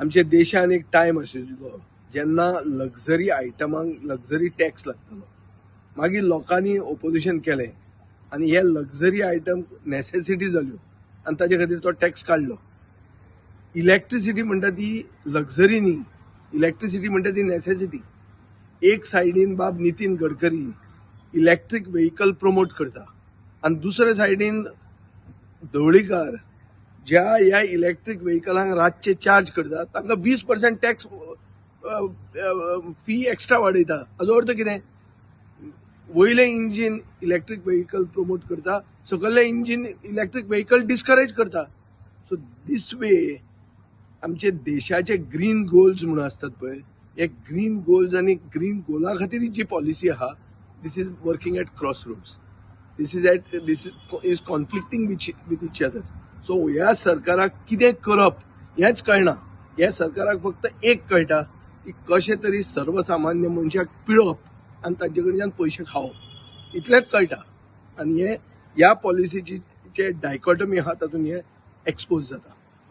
आमच्या देशान एक टायम आशिल्लो जेन्ना लक्झरी आयटमांक लक्झरी टॅक्स लागतालो. मागीर लोकांनी ओपोजिशन केलें आनी हे लक्झरी आयटम नेसेसिटी जाल्यो आनी ताजे खातीर तो टॅक्स काडलो. इलेक्ट्रिसिटी म्हणटा ती लक्झरी न्ही, इलेक्ट्रिसिटी म्हणटा ती नेसेसिटी. एक सायडीन बाब Nitin Gadkari electric vehicle promote करता आनी दुसरे सायडीन धवळीकार ज्या ह्या इलेक्ट्रीक व्हेकलांक रातचे चार्ज करता तांकां 20% टॅक्स फी एक्स्ट्रा वाडयता. हाचो अर्थ कितें? वयले इंजीन इलेक्ट्रीक व्हेकल प्रमोट करता, सकयले इंजीन इलेक्ट्रीक व्हेकल डिस्करेज करता. सो दीस वे आमचे देशाचे ग्रीन गोल्स म्हणून असतात पळय, हे ग्रीन गोल्स आनी ग्रीन गोला खातीर जी पॉलिसी आहा this is working at crossroads. This is conflicting with each other. So ह्या सरकाराक कितें करप हेंच कळना. ह्या सरकाराक फक्त एक कळटा की कशें तरी सर्वसामान्य मनशाक पिळप आनी तांचे कडच्यान पयशे खावप इतलेंच कळटा. आनी हे ह्या पॉलिसीची जे डायकॉटमी आहा तातूंत हे एक्सपोज जाता.